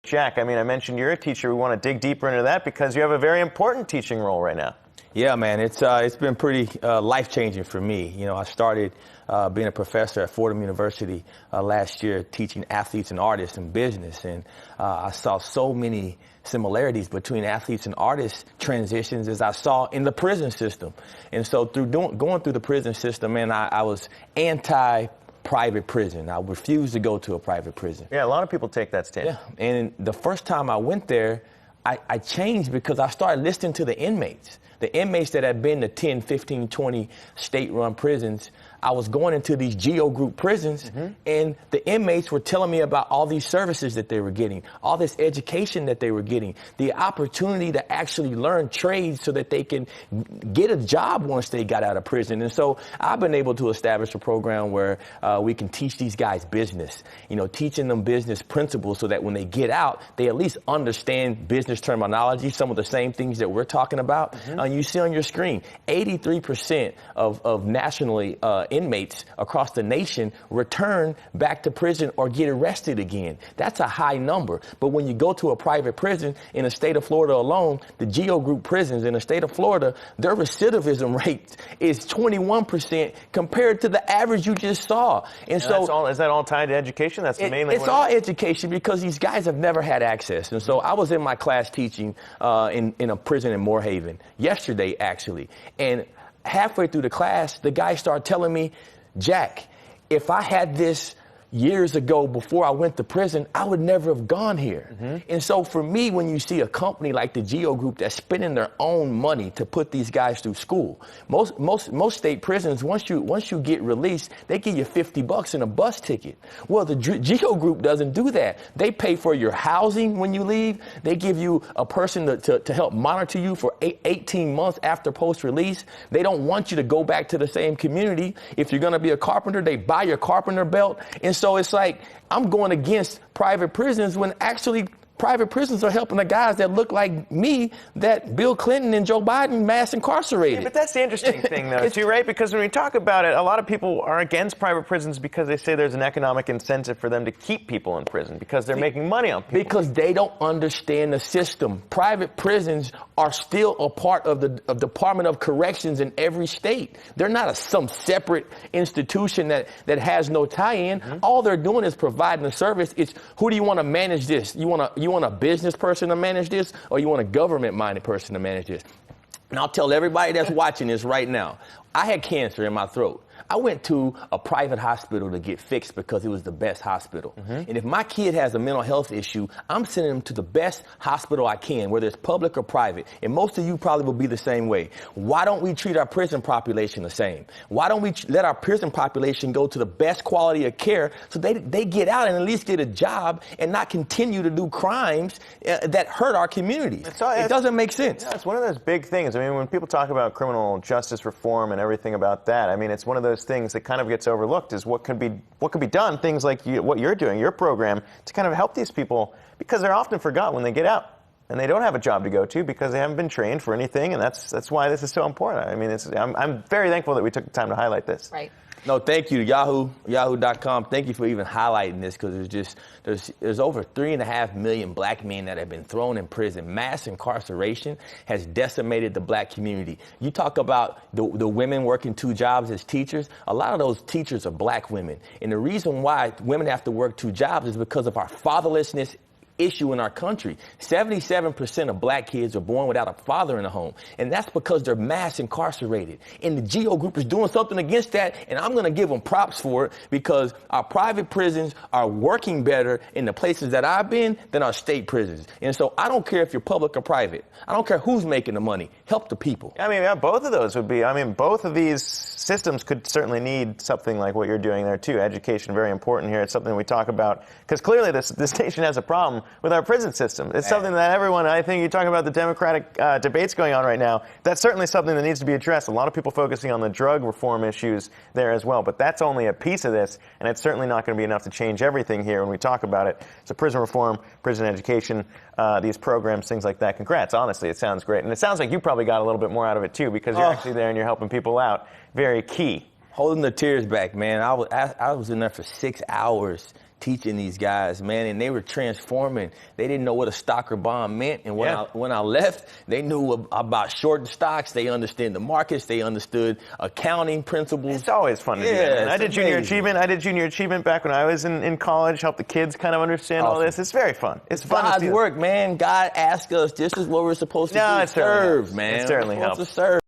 Jack, I mean, I mentioned you're a teacher. We want to dig deeper into that because you have a very important teaching role right now. Yeah, man, it's been pretty life-changing for me. You know, I started being a professor at Fordham University last year, teaching athletes and artists in business, and I saw so many similarities between athletes and artists transitions as I saw in the prison system. And so through going through the prison system, man, I was anti-private prison. I refused to go to a private prison. Yeah, a lot of people take that stand. Yeah, and the first time I went there, I changed because I started listening to the inmates. The inmates that had been to 10, 15, 20 state-run prisons, I was going into these GEO group prisons, and the inmates were telling me about all these services that they were getting, all this education that they were getting, the opportunity to actually learn trades so that they can get a job once they got out of prison. And so I've been able to establish a program where we can teach these guys business, you know, teaching them business principles so that when they get out, they at least understand business terminology, some of the same things that we're talking about. You see on your screen, 83% of nationally inmates across the nation return back to prison or get arrested again. That's a high number. But when you go to a private prison in the state of Florida alone, the GEO group prisons in the state of Florida, their recidivism rate is 21% compared to the average you just saw. And so is that all tied to education? That's the main. It's all education because these guys have never had access. And so I was in my class teaching in a prison in Moorhaven yesterday, actually, and halfway through the class, the guy started telling me, Jack, if I had this years ago before I went to prison, I would never have gone here. And so for me, when you see a company like the GEO Group that's spending their own money to put these guys through school, most state prisons, once you get released, they give you $50 in a bus ticket. Well, the GEO Group doesn't do that. They pay for your housing when you leave. They give you a person to help monitor you for 18 months after post-release. They don't want you to go back to the same community. If you're going to be a carpenter, they buy your carpenter belt. And so it's like I'm going against private prisons when actually private prisons are helping the guys that look like me that Bill Clinton and Joe Biden mass incarcerated. Yeah, but that's the interesting thing, though, too, right? Because when we talk about it, a lot of people are against private prisons because they say there's an economic incentive for them to keep people in prison because they're making money on people. Because they don't understand the system. Private prisons are still a part of the Department of Corrections in every state. They're not some separate institution that has no tie-in. All they're doing is providing a service. It's who do you want to manage this? You want a business person to manage this, or you want a government-minded person to manage this? And I'll tell everybody that's watching this right now, I had cancer in my throat. I went to a private hospital to get fixed because it was the best hospital. And if my kid has a mental health issue, I'm sending them to the best hospital I can, whether it's public or private. And most of you probably will be the same way. Why don't we treat our prison population the same? Why don't we let our prison population go to the best quality of care so they get out and at least get a job and not continue to do crimes that hurt our communities? It doesn't make sense. Yeah, it's one of those big things. I mean, when people talk about criminal justice reform and everything about that, I mean, it's one of those things that kind of gets overlooked is what can be done, things like what you're doing, your program, to kind of help these people, because they're often forgotten when they get out and they don't have a job to go to because they haven't been trained for anything, and that's why this is so important. I mean, I'm very thankful that we took the time to highlight this. Right. No, thank you, Yahoo.com. Thank you for even highlighting this, because there's over 3.5 million black men that have been thrown in prison. Mass incarceration has decimated the black community. You talk about the women working 2 jobs as teachers. A lot of those teachers are black women. And the reason why women have to work 2 jobs is because of our fatherlessness issue in our country. 77% of black kids are born without a father in the home, and that's because they're mass incarcerated. And the GEO Group is doing something against that, and I'm going to give them props for it, because our private prisons are working better in the places that I've been than our state prisons. And so I don't care if you're public or private. I don't care who's making the money. Help the people. I mean, yeah, both of those would be, I mean, both of these systems could certainly need something like what you're doing there, too. Education, very important here. It's something we talk about, because clearly this nation has a problem with our prison system. It's something that everyone, I think you talk about the Democratic debates going on right now, that's certainly something that needs to be addressed. A lot of people focusing on the drug reform issues there as well, but that's only a piece of this, and it's certainly not going to be enough to change everything here when we talk about it. So prison reform, prison education, these programs, things like that. Congrats, honestly, it sounds great. And it sounds like you probably got a little bit more out of it too, because you're actually there and you're helping people out. Very key. Holding the tears back, man. I was in there for 6 hours teaching these guys, man, and they were transforming. They didn't know what a stock or bond meant, and when I left, they knew about shorting stocks. They understood the markets. They understood accounting principles. It's always fun to do that, man. I did junior achievement back when I was in college. Help the kids kind of understand all this. It's very fun. It's fun to God's see work, man. God asked us, this is what we're supposed to do. It certainly serve, helps. man. It certainly We're supposed helps. to serve.